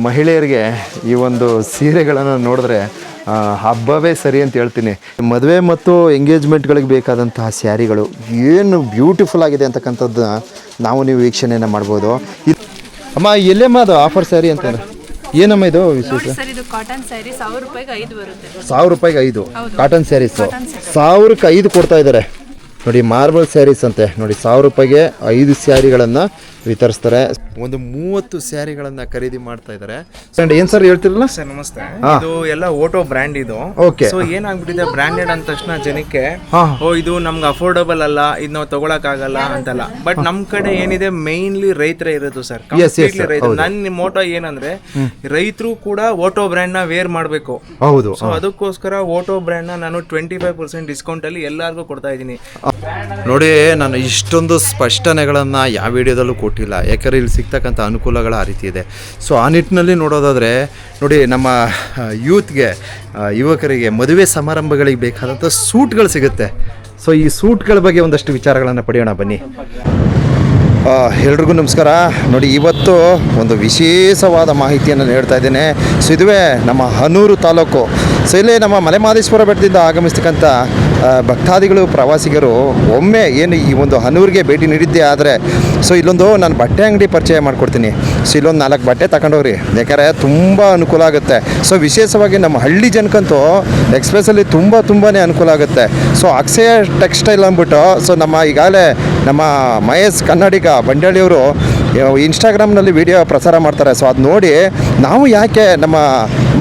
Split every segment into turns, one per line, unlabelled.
ಮಹಿಳೆಯರಿಗೆ ಈ ಒಂದು ಸೀರೆಗಳನ್ನು ನೋಡಿದ್ರೆ ಹಬ್ಬವೇ ಸರಿ ಅಂತ ಹೇಳ್ತೀನಿ. ಮದುವೆ ಮತ್ತು ಎಂಗೇಜ್ಮೆಂಟ್ಗಳಿಗೆ ಬೇಕಾದಂತಹ ಸ್ಯಾರಿಗಳು ಏನು ಬ್ಯೂಟಿಫುಲ್ ಆಗಿದೆ ಅಂತಕ್ಕಂಥದ್ದನ್ನ ನೀವು ವೀಕ್ಷಣೆಯನ್ನು ಮಾಡ್ಬೋದು. ಅಮ್ಮ ಎಲ್ಲೇಮ್ಮ ಅದು ಆಫರ್ ಸ್ಯಾರಿ ಅಂತಂದ್ರೆ ಏನಮ್ಮ ಇದು ವಿಶೇಷ?
ಇದು ಕಾಟನ್ ಸ್ಯಾರಿ 1000 ರೂಪಾಯಿಗೆ 5 ಬರುತ್ತೆ.
1000 ರೂಪಾಯಿಗೆ 5 ಕಾಟನ್ ಸ್ಯಾರೀಸು 1000ಕ್ಕೆ 5 ಕೊಡ್ತಾ ಇದ್ದಾರೆ ನೋಡಿ. ಮಾರ್ಬಲ್ ಸ್ಯಾರೀಸ್ ಅಂತೆ ನೋಡಿ. 1000 ರೂಪಾಯಿಗೆ 5 ಸ್ಯಾರಿಗಳನ್ನು ವಿತರಿಸ್ತಾರೆ. ಒಂದು 30 ಸ್ಯಾರಿಗಳನ್ನು ಖರೀದಿ ಮಾಡ್ತಾ ಇದ್ದಾರೆ. ಏನ್ ಸರ್ ಹೇಳ್ತಿರಲ್ಲ
ಸರ್? ನಮಸ್ತೆ. ಇದು ಎಲ್ಲ ಓಟೋ ಬ್ರ್ಯಾಂಡ್ ಇದು.
ಓಕೆ.
ಸೊ ಏನಾಗ್ಬಿಟ್ಟಿದೆ, ಬ್ರ್ಯಾಂಡೆಡ್ ಅಂದ ತಕ್ಷಣ ಜನಕ್ಕೆ ಇದು ನಮ್ಗೆ ಅಫೋರ್ಡಬಲ್ ಅಲ್ಲ, ಇದು ನಾವು ತಗೊಳಕ್ ಆಗಲ್ಲ ಅಂತಲ್ಲ. ಬಟ್ ನಮ್ ಕಡೆ ಏನಿದೆ ಮೇನ್ಲಿ ರೈತರೇ ಇರೋದು ಸರ್. ನನ್ನ ಮೋಟೋ ಏನಂದ್ರೆ ರೈತರು ಕೂಡ ಓಟೋ ಬ್ರ್ಯಾಂಡ್ ನ ವೇರ್ ಮಾಡ್ಬೇಕು.
ಹೌದು.
ಸೊ ಅದಕ್ಕೋಸ್ಕರ ಓಟೋ ಬ್ರ್ಯಾಂಡ್ ನ ನಾನು 25% ಡಿಸ್ಕೌಂಟ್ ಅಲ್ಲಿ ಎಲ್ಲಾರ್ಗೂ ಕೊಡ್ತಾ ಇದ್ದೀನಿ.
ನೋಡಿ, ನಾನು ಇಷ್ಟೊಂದು ಸ್ಪಷ್ಟನೆಗಳನ್ನ ಯಾವ ವಿಡಿಯೋದಲ್ಲೂ ಕೊಟ್ಟಿಲ್ಲ, ಯಾಕಂದ್ರೆ ಇಲ್ಲಿ ಸಿಗ್ತಕ್ಕಂಥ ಅನುಕೂಲಗಳ ಆ ರೀತಿ ಇದೆ. ಸೊ ಆ ನಿಟ್ಟಿನಲ್ಲಿ ನೋಡೋದಾದರೆ ನೋಡಿ, ನಮ್ಮ ಯುವಕರಿಗೆ ಮದುವೆ ಸಮಾರಂಭಗಳಿಗೆ ಬೇಕಾದಂಥ ಸೂಟ್ಗಳು ಸಿಗುತ್ತೆ. ಸೊ ಈ ಸೂಟ್ಗಳ ಬಗ್ಗೆ ಒಂದಷ್ಟು ವಿಚಾರಗಳನ್ನು ಪಡೆಯೋಣ ಬನ್ನಿ. ಎಲ್ರಿಗೂ ನಮಸ್ಕಾರ. ನೋಡಿ, ಇವತ್ತು ಒಂದು ವಿಶೇಷವಾದ ಮಾಹಿತಿಯನ್ನು ನೀಡ್ತಾ ಇದ್ದೇನೆ. ಸೊ ಇದುವೇ ನಮ್ಮ ಹನೂರು ತಾಲೂಕು. ಸೊ ಇಲ್ಲಿ ನಮ್ಮ ಮಲೆಮಹದೇಶ್ವರ ಬೆಟ್ಟದಿಂದ ಆಗಮಿಸ್ತಕ್ಕಂಥ ಭಕ್ತಾದಿಗಳು, ಪ್ರವಾಸಿಗರು ಒಮ್ಮೆ ಏನು ಈ ಒಂದು ಹನೂರಿಗೆ ಭೇಟಿ ನೀಡಿದ್ದೆ ಆದರೆ ಸೊ ಇಲ್ಲೊಂದು ನಾನು ಬಟ್ಟೆ ಅಂಗಡಿ ಪರಿಚಯ ಮಾಡಿಕೊಡ್ತೀನಿ. ಸೊ ಇಲ್ಲೊಂದು 4 ಬಟ್ಟೆ ತಗೊಂಡೋಗ್ರಿ, ಯಾಕಂದರೆ ತುಂಬ ಅನುಕೂಲ ಆಗುತ್ತೆ. ಸೊ ವಿಶೇಷವಾಗಿ ನಮ್ಮ ಹಳ್ಳಿ ಜನಕ್ಕಂತೂ ಎಕ್ಸ್ಪ್ರೆಸ್ಸಲ್ಲಿ ತುಂಬಾ ಅನುಕೂಲ ಆಗುತ್ತೆ. ಸೊ ಅಕ್ಷಯ ಟೆಕ್ಸ್ಟೈಲ್ ಅಂದ್ಬಿಟ್ಟು ಸೊ ಈಗಾಗಲೇ ನಮ್ಮ ಮಹೇಶ್ ಕನ್ನಡಿಗ ಬಂಡಳಿಯವರು ಇನ್ಸ್ಟಾಗ್ರಾಮ್ನಲ್ಲಿ ವಿಡಿಯೋ ಪ್ರಸಾರ ಮಾಡ್ತಾರೆ. ಸೊ ಅದು ನೋಡಿ ನಾವು ಯಾಕೆ ನಮ್ಮ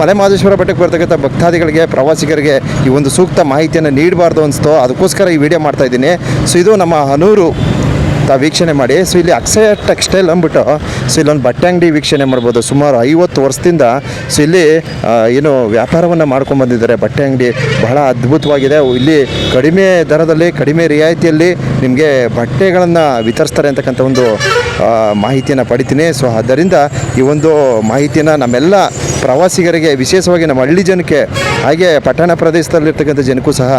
ಮಲೆಮಹದೇಶ್ವರ ಬೆಟ್ಟಕ್ಕೆ ಬರ್ತಕ್ಕಂಥ ಭಕ್ತಾದಿಗಳಿಗೆ, ಪ್ರವಾಸಿಗರಿಗೆ ಈ ಒಂದು ಸೂಕ್ತ ಮಾಹಿತಿಯನ್ನು ನೀಡಬಾರ್ದು ಅನಿಸ್ತು. ಅದಕ್ಕೋಸ್ಕರ ಈ ವಿಡಿಯೋ ಮಾಡ್ತಾಯಿದ್ದೀನಿ. ಸೊ ಇದು ನಮ್ಮ ಹನೂರು ವೀಕ್ಷಣೆ ಮಾಡಿ. ಸೊ ಇಲ್ಲಿ ಅಕ್ಷಯ ಟೆಕ್ಸ್ಟೈಲ್ ಅಂದ್ಬಿಟ್ಟು ಸೊ ಇಲ್ಲೊಂದು ಬಟ್ಟೆ ಅಂಗಡಿ ವೀಕ್ಷಣೆ ಮಾಡ್ಬೋದು. ಸುಮಾರು 50 ವರ್ಷದಿಂದ ಸೊ ಇಲ್ಲಿ ಏನು ವ್ಯಾಪಾರವನ್ನು ಮಾಡ್ಕೊಂಡ್ಬಂದಿದ್ದಾರೆ. ಬಟ್ಟೆ ಅಂಗಡಿ ಬಹಳ ಅದ್ಭುತವಾಗಿದೆ. ಇಲ್ಲಿ ಕಡಿಮೆ ದರದಲ್ಲಿ, ಕಡಿಮೆ ರಿಯಾಯಿತಿಯಲ್ಲಿ ನಿಮಗೆ ಬಟ್ಟೆಗಳನ್ನು ವಿತರಿಸ್ತಾರೆ ಅಂತಕ್ಕಂಥ ಒಂದು ಮಾಹಿತಿಯನ್ನು ಪಡಿತೀನಿ. ಸೊ ಆದ್ದರಿಂದ ಈ ಒಂದು ಮಾಹಿತಿಯನ್ನು ನಮ್ಮೆಲ್ಲ ಪ್ರವಾಸಿಗರಿಗೆ, ವಿಶೇಷವಾಗಿ ನಮ್ಮ ಹಳ್ಳಿ ಜನಕ್ಕೆ, ಹಾಗೆ ಪಟ್ಟಣ ಪ್ರದೇಶದಲ್ಲಿರ್ತಕ್ಕಂಥ ಜನಕ್ಕೂ ಸಹ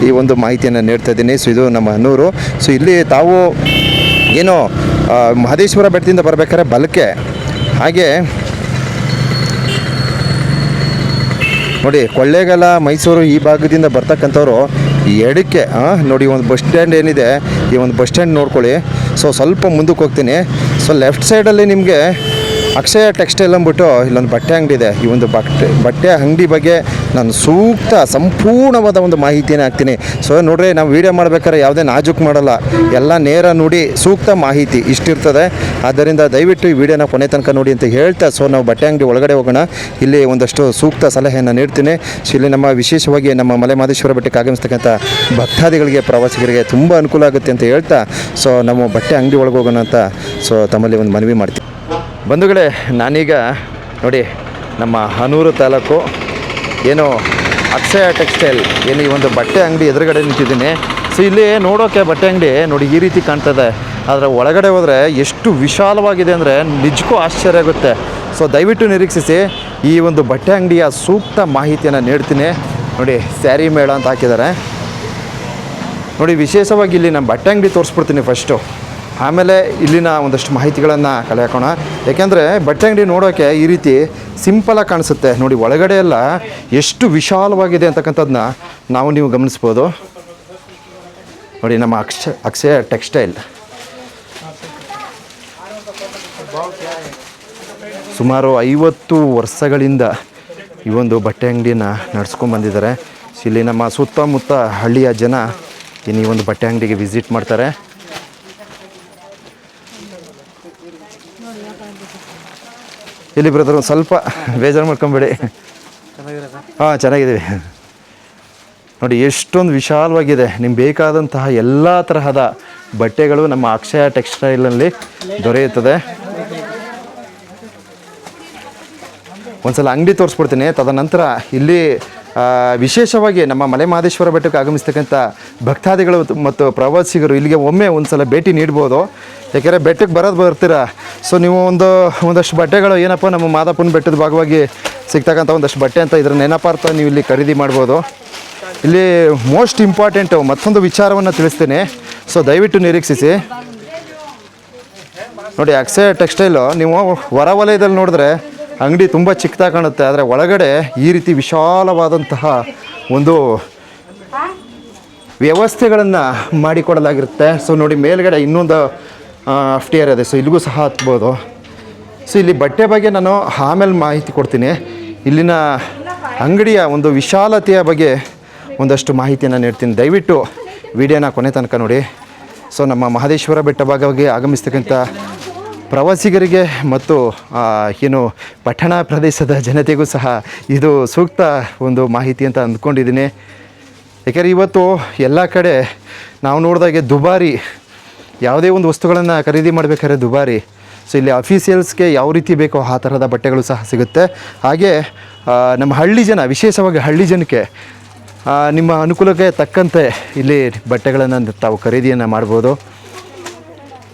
ಈ ಒಂದು ಮಾಹಿತಿಯನ್ನು ನೀಡ್ತಾ ಇದ್ದೀನಿ. ಸೊ ಇದು ನಮ್ಮ ಹನೂರು. ಸೊ ಇಲ್ಲಿ ತಾವು ಏನು ಮಹದೇಶ್ವರ ಬೆಟ್ಟದಿಂದ ಬರಬೇಕಾದ್ರೆ ಬಲಕ್ಕೆ, ಹಾಗೆ ನೋಡಿ ಕೊಳ್ಳೇಗಾಲ, ಮೈಸೂರು ಈ ಭಾಗದಿಂದ ಬರ್ತಕ್ಕಂಥವ್ರು ಎಡಕ್ಕೆ ನೋಡಿ ಒಂದು ಬಸ್ ಸ್ಟ್ಯಾಂಡ್ ಏನಿದೆ, ಈ ಒಂದು ಬಸ್ ಸ್ಟ್ಯಾಂಡ್ ನೋಡ್ಕೊಳ್ಳಿ. ಸೊ ಸ್ವಲ್ಪ ಮುಂದಕ್ಕೆ ಹೋಗ್ತೀನಿ. ಸೊ ಲೆಫ್ಟ್ ಸೈಡಲ್ಲಿ ನಿಮಗೆ ಅಕ್ಷಯ ಟೆಕ್ಸ್ಟೈಲ್ ಅಂದ್ಬಿಟ್ಟು ಇಲ್ಲೊಂದು ಬಟ್ಟೆ ಅಂಗಡಿ ಇದೆ. ಈ ಒಂದು ಬಟ್ಟೆ ಅಂಗಡಿ ಬಗ್ಗೆ ನಾನು ಸಂಪೂರ್ಣವಾದ ಒಂದು ಮಾಹಿತಿಯನ್ನು ಹಾಕ್ತೀನಿ. ಸೊ ನೋಡ್ರಿ, ನಾವು ವೀಡಿಯೋ ಮಾಡ್ಬೇಕಾದ್ರೆ ಯಾವುದೇ ನಾಜೂಕ್ ಮಾಡಲ್ಲ, ಎಲ್ಲ ನೇರ ನೋಡಿ ಸೂಕ್ತ ಮಾಹಿತಿ ಇಷ್ಟಿರ್ತದೆ. ಆದ್ದರಿಂದ ದಯವಿಟ್ಟು ಈ ವಿಡಿಯೋನ ಕೊನೆ ತನಕ ನೋಡಿ ಅಂತ ಹೇಳ್ತಾ ಸೊ ನಾವು ಬಟ್ಟೆ ಅಂಗಡಿ ಒಳಗಡೆ ಹೋಗೋಣ. ಇಲ್ಲಿ ಒಂದಷ್ಟು ಸೂಕ್ತ ಸಲಹೆಯನ್ನು ನೀಡ್ತೀನಿ. ಸೊ ಇಲ್ಲಿ ನಮ್ಮ ವಿಶೇಷವಾಗಿ ನಮ್ಮ ಮಲೆಮಹದೇಶ್ವರ ಬೆಟ್ಟಕ್ಕೆ ಆಗಮಿಸ್ತಕ್ಕಂಥ ಭಕ್ತಾದಿಗಳಿಗೆ, ಪ್ರವಾಸಿಗರಿಗೆ ತುಂಬ ಅನುಕೂಲ ಆಗುತ್ತೆ ಅಂತ ಹೇಳ್ತಾ ಸೊ ನಾವು ಬಟ್ಟೆ ಅಂಗಡಿ ಒಳಗೆ ಹೋಗೋಣ ಅಂತ ಸೊ ತಮ್ಮಲ್ಲಿ ಒಂದು ಮನವಿ ಮಾಡ್ತೀನಿ. ಬಂಧುಗಳೇ, ನಾನೀಗ ನೋಡಿ ನಮ್ಮ ಹನೂರು ತಾಲೂಕು ಏನು ಅಕ್ಷಯ ಟೆಕ್ಸ್ಟೈಲ್ ಏನು ಈ ಒಂದು ಬಟ್ಟೆ ಅಂಗಡಿ ಎದುರುಗಡೆ ನಿಂತಿದ್ದೀನಿ. ಸೊ ಇಲ್ಲಿ ನೋಡೋಕ್ಕೆ ಬಟ್ಟೆ ಅಂಗಡಿ ನೋಡಿ ಈ ರೀತಿ ಕಾಣ್ತದೆ, ಆದರೆ ಒಳಗಡೆ ಹೋದರೆ ಎಷ್ಟು ವಿಶಾಲವಾಗಿದೆ ಅಂದರೆ ನಿಜಕ್ಕೂ ಆಶ್ಚರ್ಯ ಆಗುತ್ತೆ. ಸೊ ದಯವಿಟ್ಟು ನಿರೀಕ್ಷಿಸಿ, ಈ ಒಂದು ಬಟ್ಟೆ ಅಂಗಡಿಯ ಸೂಕ್ತ ಮಾಹಿತಿಯನ್ನು ನೀಡ್ತೀನಿ. ನೋಡಿ ಸ್ಯಾರಿ ಮೇಳ ಅಂತ ಹಾಕಿದ್ದಾರೆ ನೋಡಿ. ವಿಶೇಷವಾಗಿ ಇಲ್ಲಿ ನಮ್ಮ ಬಟ್ಟೆ ಅಂಗಡಿ ತೋರಿಸ್ಬಿಡ್ತೀನಿ ಫಸ್ಟು, ಆಮೇಲೆ ಇಲ್ಲಿನ ಒಂದಷ್ಟು ಮಾಹಿತಿಗಳನ್ನು ಕಲೆ ಹಾಕೋಣ. ಯಾಕೆಂದರೆ ಬಟ್ಟೆ ಅಂಗಡಿ ನೋಡೋಕ್ಕೆ ಈ ರೀತಿ ಸಿಂಪಲಾಗಿ ಕಾಣಿಸುತ್ತೆ ನೋಡಿ, ಒಳಗಡೆ ಎಲ್ಲ ಎಷ್ಟು ವಿಶಾಲವಾಗಿದೆ ಅಂತಕ್ಕಂಥದ್ದನ್ನ ನೀವು ಗಮನಿಸ್ಬೋದು. ನೋಡಿ ನಮ್ಮ ಅಕ್ಷಯ ಟೆಕ್ಸ್ಟೈಲ್ ಸುಮಾರು 50 ವರ್ಷಗಳಿಂದ ಈ ಒಂದು ಬಟ್ಟೆ ಅಂಗಡಿನ ನಡೆಸ್ಕೊಂಡ್ಬಂದಿದ್ದಾರೆ. ಇಲ್ಲಿ ನಮ್ಮ ಸುತ್ತಮುತ್ತ ಹಳ್ಳಿಯ ಜನ ಈ ಒಂದು ಬಟ್ಟೆ ಅಂಗಡಿಗೆ ವಿಸಿಟ್ ಮಾಡ್ತಾರೆ. ಇಲ್ಲಿ ಬ್ರದರ್ ಒಂದು ಸ್ವಲ್ಪ ಬೇಜಾರು ಮಾಡ್ಕೊಂಬೇಡಿ. ಚೆನ್ನಾಗಿದ್ದೀವಿ ನೋಡಿ, ಎಷ್ಟೊಂದು ವಿಶಾಲವಾಗಿದೆ. ನಿಮ್ಗೆ ಬೇಕಾದಂತಹ ಎಲ್ಲ ತರಹದ ಬಟ್ಟೆಗಳು ನಮ್ಮ ಅಕ್ಷಯ ಟೆಕ್ಸ್ಟೈಲಲ್ಲಿ ದೊರೆಯುತ್ತದೆ. ಒಂದ್ಸಲ ಅಂಗಡಿ ತೋರಿಸ್ಬಿಡ್ತೀನಿ. ತದನಂತರ ಇಲ್ಲಿ ವಿಶೇಷವಾಗಿ ನಮ್ಮ ಮಲೆಮಹದೇಶ್ವರ ಬೆಟ್ಟಕ್ಕೆ ಆಗಮಿಸ್ತಕ್ಕಂಥ ಭಕ್ತಾದಿಗಳು ಮತ್ತು ಪ್ರವಾಸಿಗರು ಇಲ್ಲಿಗೆ ಒಮ್ಮೆ ಒಂದ್ಸಲ ಭೇಟಿ ನೀಡ್ಬೋದು. ಯಾಕೆಂದರೆ ಬೆಟ್ಟಕ್ಕೆ ಬರ್ತೀರಾ. ಸೊ ನೀವು ಒಂದಷ್ಟು ಬಟ್ಟೆಗಳು ಏನಪ್ಪ ನಮ್ಮ ಮಾದಪ್ಪನ ಬೆಟ್ಟದ ಭಾಗವಾಗಿ ಸಿಗ್ತಕ್ಕಂಥ ಒಂದಷ್ಟು ಬಟ್ಟೆ ಅಂತ ಇದ್ರ ನೆನಪಾರ್ಥ ನೀವು ಇಲ್ಲಿ ಖರೀದಿ ಮಾಡ್ಬೋದು. ಇಲ್ಲಿ ಮೋಸ್ಟ್ ಇಂಪಾರ್ಟೆಂಟು ಮತ್ತೊಂದು ವಿಚಾರವನ್ನು ತಿಳಿಸ್ತೀನಿ. ಸೊ ದಯವಿಟ್ಟು ನಿರೀಕ್ಷಿಸಿ. ನೋಡಿ ಅಕ್ಷಯ ಟೆಕ್ಸ್ಟೈಲು ನೀವು ಹೊರವಲಯದಲ್ಲಿ ನೋಡಿದ್ರೆ ಅಂಗಡಿ ತುಂಬ ಚಿಕ್ಕದಾಗಿ ಕಾಣುತ್ತೆ, ಆದರೆ ಒಳಗಡೆ ಈ ರೀತಿ ವಿಶಾಲವಾದಂತಹ ಒಂದು ವ್ಯವಸ್ಥೆಗಳನ್ನು ಮಾಡಿಕೊಡಲಾಗಿರುತ್ತೆ. ಸೊ ನೋಡಿ ಮೇಲ್ಗಡೆ ಇನ್ನೊಂದು ಅಫ್ಟಿಯರ್ ಇದೆ, ಸೊ ಇಲ್ಲಿಗೂ ಸಹ ಹತ್ಬೋದು. ಸೊ ಇಲ್ಲಿ ಬಟ್ಟೆ ಬಗ್ಗೆ ನಾನು ಆಮೇಲೆ ಮಾಹಿತಿ ಕೊಡ್ತೀನಿ. ಇಲ್ಲಿನ ಅಂಗಡಿಯ ಒಂದು ವಿಶಾಲತೆಯ ಬಗ್ಗೆ ಒಂದಷ್ಟು ಮಾಹಿತಿಯನ್ನು ನೀಡ್ತೀನಿ. ದಯವಿಟ್ಟು ವಿಡಿಯೋನ ಕೊನೆ ತನಕ ನೋಡಿ. ಸೊ ನಮ್ಮ ಮಹದೇಶ್ವರ ಬೆಟ್ಟ ಭಾಗವಾಗಿ ಆಗಮಿಸ್ತಕ್ಕಂಥ ಪ್ರವಾಸಿಗರಿಗೆ ಮತ್ತು ಏನು ಪಟ್ಟಣ ಪ್ರದೇಶದ ಜನತೆಗೂ ಸಹ ಇದು ಸೂಕ್ತ ಒಂದು ಮಾಹಿತಿ ಅಂತ ಅಂದ್ಕೊಂಡಿದ್ದೀನಿ. ಯಾಕೆಂದರೆ ಇವತ್ತು ಎಲ್ಲ ಕಡೆ ನಾವು ನೋಡಿದಾಗೆ ದುಬಾರಿ, ಯಾವುದೇ ಒಂದು ವಸ್ತುಗಳನ್ನು ಖರೀದಿ ಮಾಡಬೇಕಾದ್ರೆ ದುಬಾರಿ. ಸೊ ಇಲ್ಲಿ ಅಫೀಸಿಯಲ್ಸ್ಗೆ ಯಾವ ರೀತಿ ಬೇಕೋ ಆ ಥರದ ಬಟ್ಟೆಗಳು ಸಹ ಸಿಗುತ್ತೆ. ಹಾಗೆ ನಮ್ಮ ಹಳ್ಳಿ ಜನ, ವಿಶೇಷವಾಗಿ ಹಳ್ಳಿ ಜನಕ್ಕೆ ನಿಮ್ಮ ಅನುಕೂಲಕ್ಕೆ ತಕ್ಕಂತೆ ಇಲ್ಲಿ ಬಟ್ಟೆಗಳನ್ನು ತಾವು ಖರೀದಿಯನ್ನು ಮಾಡ್ಬೋದು.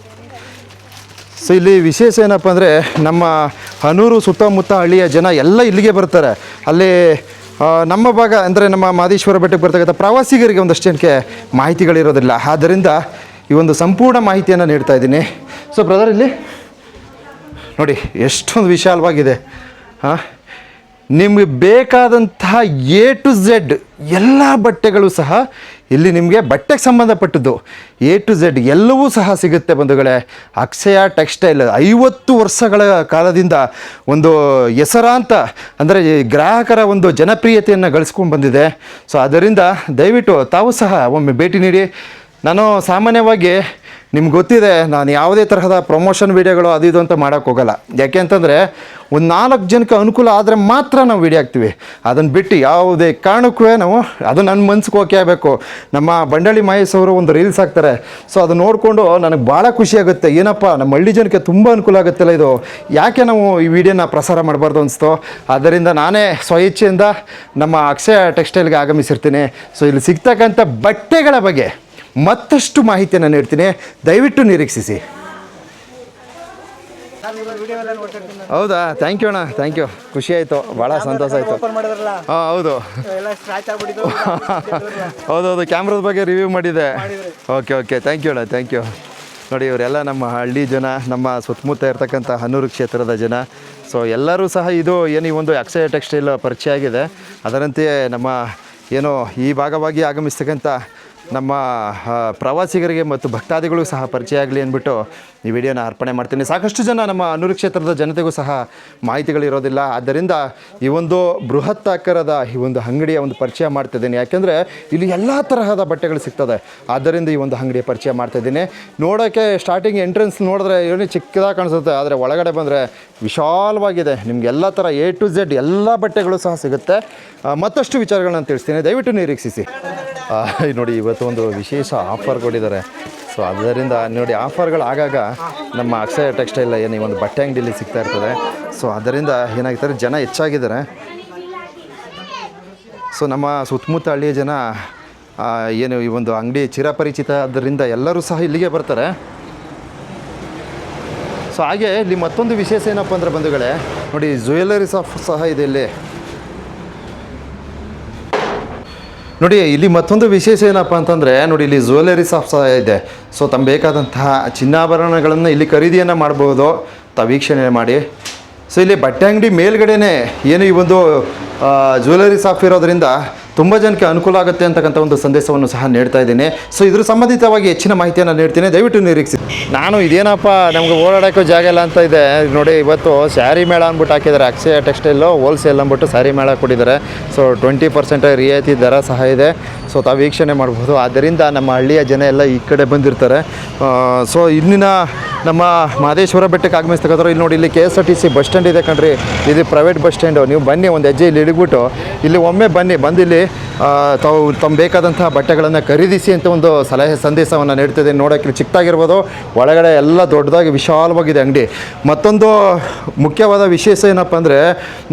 ಸೊ ಇಲ್ಲಿ ವಿಶೇಷ ಏನಪ್ಪ ಅಂದರೆ ನಮ್ಮ ಹನೂರು ಸುತ್ತಮುತ್ತ ಹಳ್ಳಿಯ ಜನ ಎಲ್ಲ ಇಲ್ಲಿಗೆ ಬರ್ತಾರೆ. ಅಲ್ಲಿ ನಮ್ಮ ಭಾಗ ಅಂದರೆ ನಮ್ಮ ಮಹದೇಶ್ವರ ಬೆಟ್ಟಕ್ಕೆ ಬರ್ತಕ್ಕಂಥ ಪ್ರವಾಸಿಗರಿಗೆ ಒಂದಷ್ಟು ಜನಕ್ಕೆ ಮಾಹಿತಿಗಳಿರೋದಿಲ್ಲ. ಆದ್ದರಿಂದ ಈ ಒಂದು ಸಂಪೂರ್ಣ ಮಾಹಿತಿಯನ್ನು ನೀಡ್ತಾ ಇದ್ದೀನಿ. ಸೊ ಬ್ರದರ್, ಇಲ್ಲಿ ನೋಡಿ ಎಷ್ಟೊಂದು ವಿಶಾಲವಾಗಿದೆ. ನಿಮಗೆ ಬೇಕಾದಂತಹ A to Z ಎಲ್ಲ ಬಟ್ಟೆಗಳು ಸಹ ಇಲ್ಲಿ ನಿಮಗೆ ಬಟ್ಟೆಗೆ ಸಂಬಂಧಪಟ್ಟದ್ದು A to Z ಎಲ್ಲವೂ ಸಹ ಸಿಗುತ್ತೆ ಬಂಧುಗಳೇ. ಅಕ್ಷಯ ಟೆಕ್ಸ್ಟೈಲ್ 50 ವರ್ಷಗಳ ಕಾಲದಿಂದ ಒಂದು ಹೆಸರಾಂತ ಅಂದರೆ ಗ್ರಾಹಕರ ಒಂದು ಜನಪ್ರಿಯತೆಯನ್ನು ಗಳಿಸ್ಕೊಂಡು ಬಂದಿದೆ. ಸೊ ಅದರಿಂದ ದಯವಿಟ್ಟು ತಾವು ಸಹ ಒಮ್ಮೆ ಭೇಟಿ ನೀಡಿ. ನಾನು ಸಾಮಾನ್ಯವಾಗಿ ನಿಮ್ಗೆ ಗೊತ್ತಿದೆ, ನಾನು ಯಾವುದೇ ತರಹದ ಪ್ರಮೋಷನ್ ವೀಡಿಯೋಗಳು ಅದು ಇದು ಅಂತ ಮಾಡೋಕ್ಕೆ ಹೋಗಲ್ಲ. ಯಾಕೆ ಅಂತಂದರೆ ಒಂದು 4 ಜನಕ್ಕೆ ಅನುಕೂಲ ಆದರೆ ಮಾತ್ರ ನಾವು ವೀಡಿಯೋ ಹಾಕ್ತೀವಿ. ಅದನ್ನು ಬಿಟ್ಟು ಯಾವುದೇ ಕಾರಣಕ್ಕೂ ನಾವು ಅದು ನನ್ನ ಮನ್ಸಿಗೆ ಓಕೆ ಆಗಬೇಕು. ನಮ್ಮ ಬಂಡಳಿ ಮಹೇಶ್ ಅವರು ಒಂದು ರೀಲ್ಸ್ ಹಾಕ್ತಾರೆ. ಸೊ ಅದು ನೋಡಿಕೊಂಡು ನನಗೆ ಭಾಳ ಖುಷಿಯಾಗುತ್ತೆ. ಏನಪ್ಪ ನಮ್ಮ ಹಳ್ಳಿ ಜನಕ್ಕೆ ತುಂಬ ಅನುಕೂಲ ಆಗುತ್ತಲ್ಲ, ಇದು ಯಾಕೆ ನಾವು ಈ ವಿಡಿಯೋನ ಪ್ರಸಾರ ಮಾಡಬಾರ್ದು ಅನಿಸ್ತು. ಆದ್ದರಿಂದ ನಾನೇ ಸ್ವಇಚ್ಛೆಯಿಂದ ನಮ್ಮ ಅಕ್ಷಯ ಟೆಕ್ಸ್ಟೈಲ್ಗೆ ಆಗಮಿಸಿರ್ತೀನಿ. ಸೊ ಇಲ್ಲಿ ಸಿಗ್ತಕ್ಕಂಥ ಬಟ್ಟೆಗಳ ಬಗ್ಗೆ ಮತ್ತಷ್ಟು ಮಾಹಿತಿಯನ್ನು ನೀಡ್ತೀನಿ, ದಯವಿಟ್ಟು ನಿರೀಕ್ಷಿಸಿ. ಹೌದಾ, ಥ್ಯಾಂಕ್ ಯು ಅಣ್ಣ, ಥ್ಯಾಂಕ್ ಯು. ಖುಷಿ ಆಯಿತು, ಭಾಳ ಸಂತೋಷ ಆಯಿತು. ಹಾಂ ಹೌದು ಹೌದೌದು, ಕ್ಯಾಮ್ರದ ಬಗ್ಗೆ ರಿವ್ಯೂ ಮಾಡಿದೆ. ಓಕೆ ಥ್ಯಾಂಕ್ ಯು ಅಣ್ಣ, ಥ್ಯಾಂಕ್ ಯು. ನೋಡಿ ಇವರೆಲ್ಲ ನಮ್ಮ ಹಳ್ಳಿ ಜನ, ನಮ್ಮ ಸುತ್ತಮುತ್ತ ಇರ್ತಕ್ಕಂಥ ಹನೂರು ಕ್ಷೇತ್ರದ ಜನ. ಸೊ ಎಲ್ಲರೂ ಸಹ ಇದು ಏನು ಈ ಒಂದು ಅಕ್ಷಯ ಟೆಕ್ಸ್ಟೈಲ್ ಪರಿಚಯ ಆಗಿದೆ. ಅದರಂತೆಯೇ ನಮ್ಮ ಏನು ಈ ಭಾಗವಾಗಿ ಆಗಮಿಸ್ತಕ್ಕಂಥ ನಮ್ಮ ಪ್ರವಾಸಿಗರಿಗೆ ಮತ್ತು ಭಕ್ತಾದಿಗಳು ಸಹ ಪರಿಚಯ ಆಗಲಿ ಅಂದ್ಬಿಟ್ಟು ಈ ವಿಡಿಯೋನ ಅರ್ಪಣೆ ಮಾಡ್ತೀನಿ. ಸಾಕಷ್ಟು ಜನ ನಮ್ಮ ಹನೂರು ಕ್ಷೇತ್ರದ ಜನತೆಗೂ ಸಹ ಮಾಹಿತಿಗಳಿರೋದಿಲ್ಲ. ಆದ್ದರಿಂದ ಈ ಒಂದು ಬೃಹತ್ ಆಕಾರದ ಈ ಒಂದು ಅಂಗಡಿಯ ಒಂದು ಪರಿಚಯ ಮಾಡ್ತಿದ್ದೀನಿ. ಯಾಕೆಂದರೆ ಇಲ್ಲಿ ಎಲ್ಲ ತರಹದ ಬಟ್ಟೆಗಳು ಸಿಗ್ತದೆ. ಆದ್ದರಿಂದ ಈ ಒಂದು ಅಂಗಡಿಯ ಪರಿಚಯ ಮಾಡ್ತಾಯಿದ್ದೀನಿ. ನೋಡೋಕ್ಕೆ ಸ್ಟಾರ್ಟಿಂಗ್ ಎಂಟ್ರೆನ್ಸ್ ನೋಡಿದ್ರೆ ಏನು ಚಿಕ್ಕದಾಗಿ ಕಾಣಿಸುತ್ತೆ, ಆದರೆ ಒಳಗಡೆ ಬಂದರೆ ವಿಶಾಲವಾಗಿದೆ. ನಿಮ್ಗೆ ಎಲ್ಲ ಥರ A to Z ಎಲ್ಲ ಬಟ್ಟೆಗಳು ಸಹ ಸಿಗುತ್ತೆ. ಮತ್ತಷ್ಟು ವಿಚಾರಗಳನ್ನ ತಿಳಿಸ್ತೀನಿ, ದಯವಿಟ್ಟು ನಿರೀಕ್ಷಿಸಿ. ನೋಡಿ ಇವತ್ತು ಒಂದು ವಿಶೇಷ ಆಫರ್ ಕೊಟ್ಟಿದ್ದಾರೆ. ಸೊ ಅದರಿಂದ ನೋಡಿ ಆಫರ್ಗಳು ಆಗಾಗ ನಮ್ಮ ಅಕ್ಷಯ ಟೆಕ್ಸ್ಟೈಲ್ ಏನು ಈ ಒಂದು ಬಟ್ಟೆ ಅಂಗಡಿಯಲ್ಲಿ ಸಿಗ್ತಾ ಇರ್ತದೆ. ಸೊ ಅದರಿಂದ ಏನಾಗ್ತಾರೆ, ಜನ ಹೆಚ್ಚಾಗಿದ್ದಾರೆ. ಸೊ ನಮ್ಮ ಸುತ್ತಮುತ್ತ ಹಳ್ಳಿಯ ಜನ ಏನು ಈ ಒಂದು ಅಂಗಡಿ ಚಿರಪರಿಚಿತ, ಆದ್ದರಿಂದ ಎಲ್ಲರೂ ಸಹ ಇಲ್ಲಿಗೆ ಬರ್ತಾರೆ. ಸೊ ಹಾಗೆ ಇಲ್ಲಿ ಮತ್ತೊಂದು ವಿಶೇಷ ಏನಪ್ಪ ಅಂದರೆ ಬಂಧುಗಳೇ, ನೋಡಿ ಜ್ಯುವೆಲರಿ ಶಾಪ್ ಸಹ ಇದೆ ಇಲ್ಲಿ. ನೋಡಿ ಇಲ್ಲಿ ಮತ್ತೊಂದು ವಿಶೇಷ ಏನಪ್ಪ ಅಂತಂದರೆ, ನೋಡಿ ಇಲ್ಲಿ ಜ್ಯುವೆಲರಿ ಶಾಪ್ ಸಹ ಇದೆ. ಸೊ ತಮ್ಮ ಬೇಕಾದಂತಹ ಚಿನ್ನಾಭರಣಗಳನ್ನು ಇಲ್ಲಿ ಖರೀದಿಯನ್ನು ಮಾಡ್ಬೋದು, ತಾವು ವೀಕ್ಷಣೆ ಮಾಡಿ. ಸೊ ಇಲ್ಲಿ ಬಟ್ಟೆ ಅಂಗಡಿ ಮೇಲ್ಗಡೆನೇ ಏನು ಈ ಒಂದು ಜ್ಯುವೆಲರಿ ಶಾಪ್ ಇರೋದ್ರಿಂದ ತುಂಬ ಜನಕ್ಕೆ ಅನುಕೂಲ ಆಗುತ್ತೆ ಅಂತಕ್ಕಂಥ ಒಂದು ಸಂದೇಶವನ್ನು ಸಹ ನೀಡ್ತಾ ಇದ್ದೀನಿ. ಸೊ ಇದ್ರ ಸಂಬಂಧಿತವಾಗಿ ಹೆಚ್ಚಿನ ಮಾಹಿತಿಯನ್ನು ನೀಡ್ತೀನಿ, ದಯವಿಟ್ಟು ನಿರೀಕ್ಷಿಸಿ. ನಾನು ಇದೇನಪ್ಪ ನಮಗೆ ಓಡಾಡೋಕ್ಕೂ ಜಾಗ ಇಲ್ಲ ಅಂತ ಇದೆ. ನೋಡಿ ಇವತ್ತು ಸ್ಯಾರಿ ಮೇಳ ಅಂದ್ಬಿಟ್ಟು ಹಾಕಿದ್ದಾರೆ. ಅಕ್ಷಯ ಟೆಕ್ಸ್ಟೈಲು ಹೋಲ್ಸೇಲ್ ಅಂದ್ಬಿಟ್ಟು ಸ್ಯಾರಿ ಮೇಳ ಕೊಟ್ಟಿದ್ದಾರೆ. ಸೊ 20% ರಿಯಾಯಿತಿ ದರ ಸಹ ಇದೆ. ಸೊ ತಾವು ವೀಕ್ಷಣೆ ಮಾಡ್ಬೋದು. ಆದ್ದರಿಂದ ನಮ್ಮ ಹಳ್ಳಿಯ ಜನ ಎಲ್ಲ ಈ ಕಡೆ ಬಂದಿರ್ತಾರೆ. ಸೊ ಇಲ್ಲಿನ ನಮ್ಮ ಮಹದೇಶ್ವರ ಬೆಟ್ಟಕ್ಕೆ ಆಗಮಿಸ್ತಕ್ಕಂಥವ್ರು ಇಲ್ಲಿ ನೋಡಿ, ಇಲ್ಲಿ KSRTC ಬಸ್ ಸ್ಟ್ಯಾಂಡ್ ಇದೆ ಕಣ್ರಿ. ಇದು ಪ್ರೈವೇಟ್ ಬಸ್ ಸ್ಟ್ಯಾಂಡು. ನೀವು ಬನ್ನಿ, ಒಂದು ಹೆಜ್ಜೆ ಇಲ್ಲಿ ಇಳಿದ್ಬಿಟ್ಟು ಇಲ್ಲಿ ಒಮ್ಮೆ ಬಂದು ಇಲ್ಲಿ ತಾವು ತಮ್ಮ ಬೇಕಾದಂಥ ಬಟ್ಟೆಗಳನ್ನು ಖರೀದಿಸಿ ಅಂತ ಒಂದು ಸಲಹೆ ಸಂದೇಶವನ್ನು ನೀಡ್ತಿದೆ. ನೋಡೋಕ್ಕೆ ಚಿಕ್ಕದಾಗಿರ್ಬೋದು, ಒಳಗಡೆ ಎಲ್ಲ ದೊಡ್ಡದಾಗಿ ವಿಶಾಲವಾಗಿದೆ ಅಂಗಡಿ. ಮತ್ತೊಂದು ಮುಖ್ಯವಾದ ವಿಶೇಷ ಏನಪ್ಪ ಅಂದರೆ,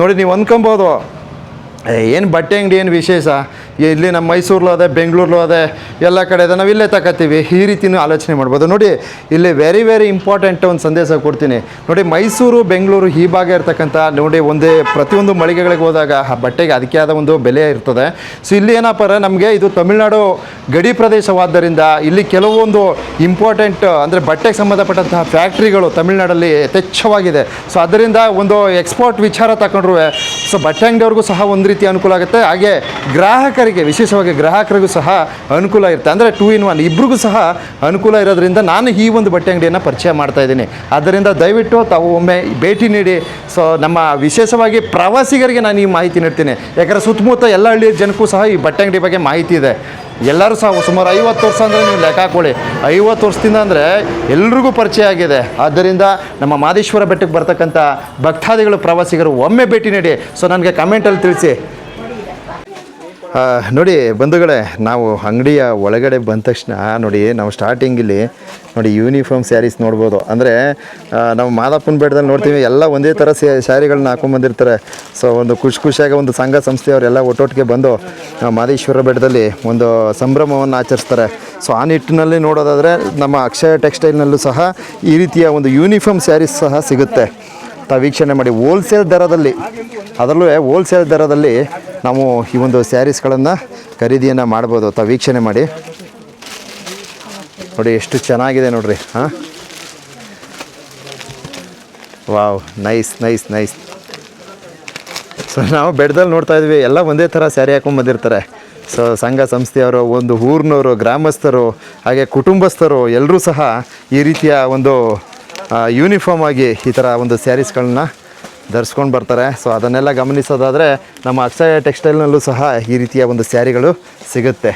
ನೋಡಿ ನೀವು ಅಂದ್ಕೊಬೋದು ಏನು ಬಟ್ಟೆ ಅಂಗಡಿ ಏನು ವಿಶೇಷ, ಇಲ್ಲಿ ನಮ್ಮ ಮೈಸೂರಲ್ಲೂ ಅದೇ, ಬೆಂಗಳೂರಲ್ಲೂ ಅದೇ, ಎಲ್ಲ ಕಡೆ ಇದೆ, ನಾವು ಇಲ್ಲೇ ತಗೋತೀವಿ, ಈ ರೀತಿಯೂ ಆಲೋಚನೆ ಮಾಡ್ಬೋದು. ನೋಡಿ ಇಲ್ಲಿ ವೆರಿ ವೆರಿ ಇಂಪಾರ್ಟೆಂಟ್ ಒಂದು ಸಂದೇಶ ಕೊಡ್ತೀನಿ ನೋಡಿ. ಮೈಸೂರು ಬೆಂಗಳೂರು ಈ ಭಾಗ ಇರ್ತಕ್ಕಂಥ ನೋಡಿ ಪ್ರತಿಯೊಂದು ಮಳಿಗೆಗಳಿಗೆ ಹೋದಾಗ ಆ ಬಟ್ಟೆಗೆ ಅದಕ್ಕೆ ಆದ ಒಂದು ಬೆಲೆ ಇರ್ತದೆ. ಸೊ ಇಲ್ಲಿ ಏನಪ್ಪ ನಮಗೆ ಇದು ತಮಿಳುನಾಡು ಗಡಿ ಪ್ರದೇಶವಾದ್ದರಿಂದ ಇಲ್ಲಿ ಕೆಲವೊಂದು ಇಂಪಾರ್ಟೆಂಟ್ ಅಂದರೆ ಬಟ್ಟೆಗೆ ಸಂಬಂಧಪಟ್ಟಂತಹ ಫ್ಯಾಕ್ಟ್ರಿಗಳು ತಮಿಳುನಾಡಲ್ಲಿ ಯಥೇಚ್ಛವಾಗಿದೆ. ಸೊ ಅದರಿಂದ ಒಂದು ಎಕ್ಸ್ಪೋರ್ಟ್ ವಿಚಾರ ತಗೊಂಡ್ರು ಸೊ ಬಟ್ಟೆ ಅಂಗಡಿಯವ್ರಿಗೂ ಸಹ ಒಂದು ರೀತಿ ಅನುಕೂಲ ಆಗುತ್ತೆ, ಹಾಗೆ ಗ್ರಾಹಕರಿಗೆ ವಿಶೇಷವಾಗಿ ಗ್ರಾಹಕರಿಗೂ ಸಹ ಅನುಕೂಲ ಇರುತ್ತೆ. ಅಂದರೆ 2 in 1 ಇಬ್ರಿಗೂ ಸಹ ಅನುಕೂಲ ಇರೋದ್ರಿಂದ ನಾನು ಈ ಒಂದು ಬಟ್ಟೆ ಅಂಗಡಿಯನ್ನು ಪರಿಚಯ ಮಾಡ್ತಾ ಇದ್ದೀನಿ. ಆದ್ದರಿಂದ ದಯವಿಟ್ಟು ತಾವು ಒಮ್ಮೆ ಭೇಟಿ ನೀಡಿ. ಸೊ ನಮ್ಮ ವಿಶೇಷವಾಗಿ ಪ್ರವಾಸಿಗರಿಗೆ ನಾನು ಈ ಮಾಹಿತಿ ನೀಡ್ತೀನಿ, ಯಾಕಂದರೆ ಸುತ್ತಮುತ್ತ ಎಲ್ಲ ಹಳ್ಳಿಯ ಜನಕ್ಕೂ ಸಹ ಈ ಬಟ್ಟೆ ಅಂಗಡಿ ಬಗ್ಗೆ ಮಾಹಿತಿ ಇದೆ. ಎಲ್ಲರೂ ಸಹ ಸುಮಾರು 50 ವರ್ಷ ಅಂದರೆ ನೀವು ಲೆಕ್ಕ ಹಾಕೊಳ್ಳಿ, 50 ವರ್ಷದಿಂದ ಅಂದರೆ ಎಲ್ರಿಗೂ ಪರಿಚಯ ಆಗಿದೆ. ಆದ್ದರಿಂದ ನಮ್ಮ ಮಾದೇಶ್ವರ ಬೆಟ್ಟಕ್ಕೆ ಬರ್ತಕ್ಕಂಥ ಭಕ್ತಾದಿಗಳು ಪ್ರವಾಸಿಗರು ಒಮ್ಮೆ ಭೇಟಿ ನೀಡಿ. ಸೊ ನನಗೆ ಕಮೆಂಟಲ್ಲಿ ತಿಳಿಸಿ. ನೋಡಿ ಬಂಧುಗಳೇ, ನಾವು ಅಂಗಡಿಯ ಒಳಗಡೆ ಬಂದ ತಕ್ಷಣ ನೋಡಿ ನಾವು ಸ್ಟಾರ್ಟಿಂಗಲ್ಲಿ ನೋಡಿ ಯೂನಿಫಾರ್ಮ್ ಸ್ಯಾರೀಸ್ ನೋಡ್ಬೋದು. ಅಂದರೆ ನಾವು ಮಾದಪ್ಪನ ಬೆಟ್ಟದಲ್ಲಿ ನೋಡ್ತೀವಿ ಎಲ್ಲ ಒಂದೇ ಥರ ಸ್ಯಾರಿಗಳನ್ನ ಹಾಕೊಂಡ್ಬಂದಿರ್ತಾರೆ. ಸೊ ಒಂದು ಖುಷಿಯಾಗಿ ಒಂದು ಸಂಘ ಸಂಸ್ಥೆಯವರೆಲ್ಲ ಒಟ್ಟೊಟ್ಟಿಗೆ ಬಂದು ಮಾದೇಶ್ವರ ಬೆಟ್ಟದಲ್ಲಿ ಒಂದು ಸಂಭ್ರಮವನ್ನು ಆಚರಿಸ್ತಾರೆ. ಸೊ ಆ ನಿಟ್ಟಿನಲ್ಲಿ ನೋಡೋದಾದರೆ ನಮ್ಮ ಅಕ್ಷಯ ಟೆಕ್ಸ್ಟೈಲ್ನಲ್ಲೂ ಸಹ ಈ ರೀತಿಯ ಒಂದು ಯೂನಿಫಾರ್ಮ್ ಸ್ಯಾರೀಸ್ ಸಹ ಸಿಗುತ್ತೆ. ತಾವು ವೀಕ್ಷಣೆ ಮಾಡಿ, ಹೋಲ್ಸೇಲ್ ದರದಲ್ಲಿ, ಅದರಲ್ಲೂ ಹೋಲ್ಸೇಲ್ ದರದಲ್ಲಿ ನಾವು ಈ ಒಂದು ಸ್ಯಾರೀಸ್ಗಳನ್ನು ಖರೀದಿಯನ್ನು ಮಾಡ್ಬೋದು. ತಾವು ವೀಕ್ಷಣೆ ಮಾಡಿ ನೋಡಿ ಎಷ್ಟು ಚೆನ್ನಾಗಿದೆ ನೋಡ್ರಿ. ಹಾಂ, wow, nice nice nice. So ನಾವು ಬೆಟ್ಟದಲ್ಲಿ ನೋಡ್ತಾ ಇದ್ವಿ, ಎಲ್ಲ ಒಂದೇ ಥರ ಸ್ಯಾರಿ ಹಾಕೊಂಡು ಬಂದಿರ್ತಾರೆ. ಸೊ ಸಂಘ ಸಂಸ್ಥೆಯವರು, ಒಂದು ಊರಿನವರು, ಗ್ರಾಮಸ್ಥರು, ಹಾಗೆ ಕುಟುಂಬಸ್ಥರು ಎಲ್ಲರೂ ಸಹ ಈ ರೀತಿಯ ಒಂದು ಯೂನಿಫಾರ್ಮ್ ಆಗಿ ಈ ಥರ ಒಂದು ಸ್ಯಾರೀಸ್ಗಳನ್ನ ಧರಿಸ್ಕೊಂಡು ಬರ್ತಾರೆ. ಸೊ ಅದನ್ನೆಲ್ಲ ಗಮನಿಸೋದಾದರೆ ನಮ್ಮ ಅಕ್ಷಯ ಟೆಕ್ಸ್ಟೈಲ್ನಲ್ಲೂ ಸಹ ಈ ರೀತಿಯ ಒಂದು ಸ್ಯಾರಿಗಳು ಸಿಗುತ್ತೆ.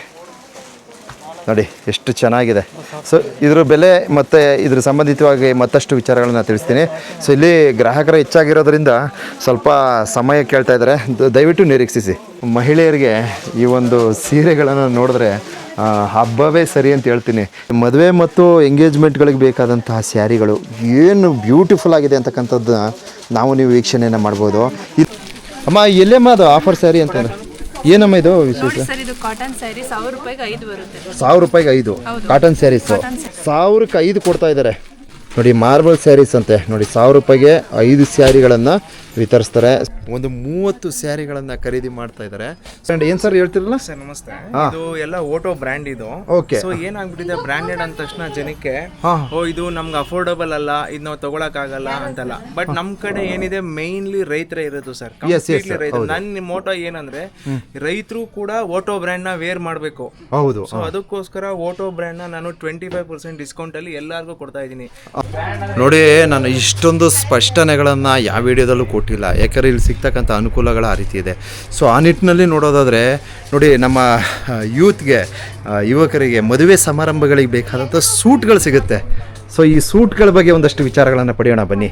ನೋಡಿ ಎಷ್ಟು ಚೆನ್ನಾಗಿದೆ. ಸೊ ಇದ್ರ ಬೆಲೆ ಮತ್ತು ಇದ್ರ ಸಂಬಂಧಿತವಾಗಿ ಮತ್ತಷ್ಟು ವಿಚಾರಗಳನ್ನ ತಿಳಿಸ್ತೀನಿ. ಸೊ ಇಲ್ಲಿ ಗ್ರಾಹಕರು ಹೆಚ್ಚಾಗಿರೋದ್ರಿಂದ ಸ್ವಲ್ಪ ಸಮಯ ಕೇಳ್ತಾ ಇದ್ದಾರೆ, ದಯವಿಟ್ಟು ನಿರೀಕ್ಷಿಸಿ. ಮಹಿಳೆಯರಿಗೆ ಈ ಒಂದು ಸೀರೆಗಳನ್ನು ನೋಡಿದ್ರೆ ಹಬ್ಬವೇ ಸರಿ ಅಂತ ಹೇಳ್ತೀನಿ. ಮದುವೆ ಮತ್ತು ಎಂಗೇಜ್ಮೆಂಟ್ಗಳಿಗೆ ಬೇಕಾದಂತಹ ಸ್ಯಾರಿಗಳು ಏನು ಬ್ಯೂಟಿಫುಲ್ ಆಗಿದೆ ಅಂತಕ್ಕಂಥದ್ದನ್ನ ನೀವು ವೀಕ್ಷಣೆಯನ್ನು ಮಾಡ್ಬೋದು. ಅಮ್ಮ ಎಲ್ಲೇಮ್ಮ ಅದು ಆಫರ್ ಸ್ಯಾರಿ ಅಂತಂದ್ರೆ ಏನಮ್ಮ ಇದು ವಿಶೇಷ?
ಸರ್ ಇದು ಕಾಟನ್ ಸ್ಯಾರಿ 1000 ರೂಪಾಯಿಗೆ 5 ಬರುತ್ತೆ.
1000 ರೂಪಾಯಿಗೆ 5 ಕಾಟನ್ ಸ್ಯಾರೀಸು 1000ಕ್ಕೆ 5 ಕೊಡ್ತಾ ಇದ್ದಾರೆ ನೋಡಿ. ಮಾರ್ಬಲ್ ಸ್ಯಾರೀಸ್ ಅಂತೆ ನೋಡಿ, 1000 ರೂಪಾಯಿಗೆ 5 ಸ್ಯಾರಿಗಳನ್ನು ವಿತರಿಸ್ತಾರೆ. ಒಂದು 30 ಸ್ಯಾರಿಗಳನ್ನು ಖರೀದಿ ಮಾಡ್ತಾ ಇದ್ದಾರೆ. ಏನು ಸರ್ ಹೇಳ್ತಿರಲ್ಲ?
ಸರ್ ನಮಸ್ತೆ. ಇದು ಎಲ್ಲ ಓಟೋ ಬ್ರ್ಯಾಂಡ್ ಇದು.
ಓಕೆ.
ಸೊ ಏನಾಗ್ಬಿಟ್ಟಿದೆ, ಬ್ರ್ಯಾಂಡೆಡ್ ಅಂದ ತಕ್ಷಣ ಜನಕ್ಕೆ ಇದು ನಮ್ಗೆ ಅಫೋರ್ಡಬಲ್ ಅಲ್ಲ, ಇದು ನಾವು ತಗೊಳಕ್ ಆಗಲ್ಲ ಅಂತಲ್ಲ. ಬಟ್ ನಮ್ ಕಡೆ ಏನಿದೆ ಮೇನ್ಲಿ ರೈತರೇ ಇರೋದು ಸರ್. ನನ್ನ ಮೋಟೋ ಏನಂದ್ರೆ ರೈತರು ಕೂಡ ಓಟೋ ಬ್ರ್ಯಾಂಡ್ ನ ವೇರ್ ಮಾಡ್ಬೇಕು.
ಹೌದು.
ಸೊ ಅದಕ್ಕೋಸ್ಕರ ಓಟೋ ಬ್ರ್ಯಾಂಡ್ ನ ನಾನು 25% ಡಿಸ್ಕೌಂಟ್ ಅಲ್ಲಿ ಎಲ್ಲರಿಗೂ ಕೊಡ್ತಾ ಇದ್ದೀನಿ.
ನೋಡಿ, ನಾನು ಇಷ್ಟೊಂದು ಸ್ಪಷ್ಟನೆಗಳನ್ನು ಯಾವ ವಿಡಿಯೋದಲ್ಲೂ ಕೊಟ್ಟಿಲ್ಲ, ಯಾಕಂದರೆ ಇಲ್ಲಿ ಸಿಗ್ತಕ್ಕಂಥ ಅನುಕೂಲಗಳು ಆ ರೀತಿ ಇದೆ. ಸೊ ಆ ನಿಟ್ಟಿನಲ್ಲಿ ನೋಡೋದಾದರೆ ನೋಡಿ, ನಮ್ಮ ಯುವಕರಿಗೆ ಮದುವೆ ಸಮಾರಂಭಗಳಿಗೆ ಬೇಕಾದಂಥ ಸೂಟ್ಗಳು ಸಿಗುತ್ತೆ. ಸೊ ಈ ಸೂಟ್ಗಳ ಬಗ್ಗೆ ಒಂದಷ್ಟು ವಿಚಾರಗಳನ್ನು ಪಡೆಯೋಣ ಬನ್ನಿ.